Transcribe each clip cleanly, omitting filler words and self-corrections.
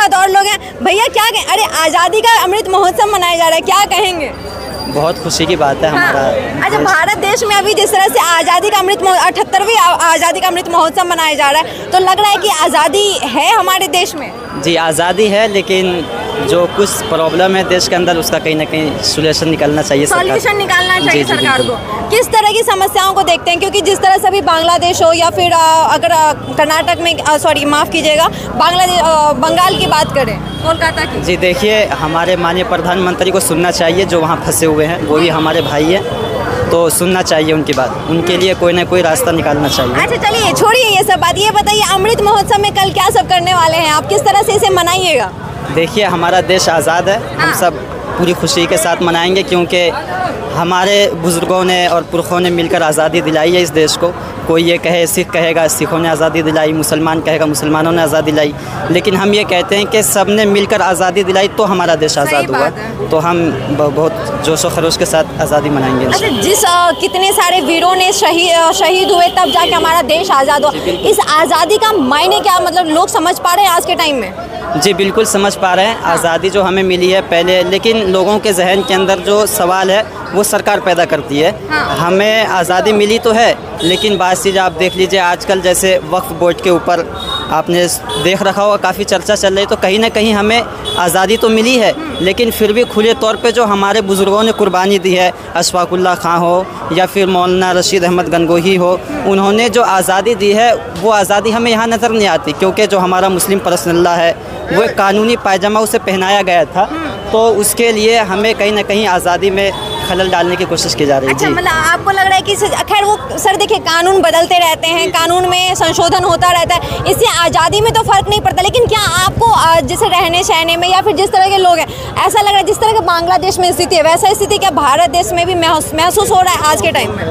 साथ और लोग हैं। भैया क्या कहें, अरे आज़ादी का अमृत महोत्सव मनाया जा रहा है, क्या कहेंगे? बहुत खुशी की बात है हमारा। अच्छा, भारत देश में अभी जिस तरह से आज़ादी का अमृत 78वीं आज़ादी का अमृत महोत्सव मनाया जा रहा है, तो लग रहा है कि आज़ादी है हमारे देश में। जी आज़ादी है, लेकिन जो कुछ प्रॉब्लम है देश के अंदर उसका कहीं ना कहीं सोल्यूशन निकलना चाहिए, सॉल्यूशन निकालना चाहिए जी, सरकार बिल्कुल। को। किस तरह की समस्याओं को देखते हैं, क्योंकि जिस तरह से अभी बांग्लादेश हो या फिर अगर कर्नाटक में सॉरी माफ़ कीजिएगा बांग्लादेश बंगाल की बात करें, कोलकाता की। जी देखिए, हमारे माननीय प्रधानमंत्री को सुनना चाहिए, जो वहाँ फंसे हुए हैं वो भी हमारे भाई हैं, तो सुनना चाहिए उनकी बात, उनके लिए कोई ना कोई रास्ता निकालना चाहिए। अच्छा चलिए छोड़िए ये सब बात, ये बताइए अमृत महोत्सव में कल क्या सब करने वाले हैं आप, किस तरह से इसे मनाइएगा? देखिए, हमारा देश आज़ाद है, हम सब पूरी खुशी के साथ मनाएंगे, क्योंकि हमारे बुज़ुर्गों ने और पुरखों ने मिलकर आज़ादी दिलाई है इस देश को। कोई ये कहे सिख कहेगा सिखों ने आज़ादी दिलाई, मुसलमान कहेगा मुसलमानों ने आज़ादी दिलाई, लेकिन हम ये कहते हैं कि सब ने मिलकर आज़ादी दिलाई तो हमारा देश आज़ाद हुआ। तो हम बहुत जोश व खरोश के साथ आज़ादी मनाएंगे। अच्छा, जिस कितने सारे वीरों ने शहीद हुए तब जाके हमारा देश आज़ाद हुआ, इस आज़ादी का मायने क्या, मतलब लोग समझ पा रहे हैं आज के टाइम में? जी बिल्कुल समझ पा रहे हैं, आज़ादी जो हमें मिली है पहले, लेकिन लोगों के जहन के अंदर जो सवाल है वो सरकार पैदा करती है। हमें आज़ादी मिली तो है, लेकिन बात चीज़ आप देख लीजिए, आजकल जैसे वक्फ बोर्ड के ऊपर आपने देख रखा होगा काफ़ी चर्चा चल रही, तो कहीं ना कहीं हमें आज़ादी तो मिली है, लेकिन फिर भी खुले तौर पे जो हमारे बुज़ुर्गों ने कुर्बानी दी है, अशफाकुल्ला खां हो या फिर मौलाना रशीद अहमद गंगोही हो, उन्होंने जो आज़ादी दी है वो आज़ादी हमें यहाँ नज़र नहीं आती, क्योंकि जो हमारा मुस्लिम पर्सनल्ला है वो एक कानूनी पायजामा उसे पहनाया गया था, तो उसके लिए हमें कहीं ना कहीं आज़ादी में खलल डालने की कोशिश की जा रही है। अच्छा, मतलब आपको लग रहा है कि खैर वो सर देखिए कानून बदलते रहते हैं, कानून में संशोधन होता रहता है, इससे आज़ादी में तो फ़र्क नहीं पड़ता, लेकिन क्या आपको जैसे रहने सहने में या फिर जिस तरह के लोग हैं, ऐसा लग रहा है जिस तरह के बांग्लादेश में स्थिति है वैसा स्थिति क्या भारत देश में भी महसूस हो रहा है आज के टाइम में?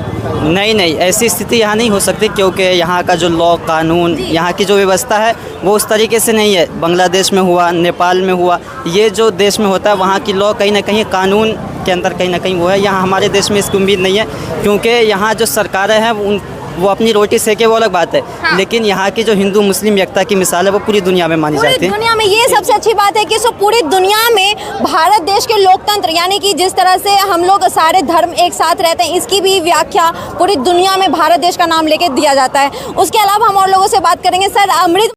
नहीं, ऐसी स्थिति यहाँ नहीं हो सकती, क्योंकि यहाँ का जो लॉ कानून, यहाँ की जो व्यवस्था है वो उस तरीके से नहीं है। बांग्लादेश में हुआ, नेपाल में हुआ, ये जो देश में होता है वहाँ की लॉ कहीं ना कहीं कानून के अंदर कहीं ना कहीं वो है। यहाँ हमारे देश में इसकी उम्मीद नहीं है, क्योंकि यहाँ जो सरकारें हैं वो अपनी रोटी सेके वो अलग बात है, लेकिन यहाँ की जो हिंदू मुस्लिम एकता की मिसाल है वो पूरी दुनिया में मानी जाती है। दुनिया में ये सबसे अच्छी बात है कि पूरी दुनिया में भारत देश के लोकतंत्र, यानी कि जिस तरह से हम लोग सारे धर्म एक साथ रहते हैं, इसकी भी व्याख्या पूरी दुनिया में भारत देश का नाम लेके दिया जाता है। उसके अलावा हम और लोगों से बात करेंगे। सर, अमृत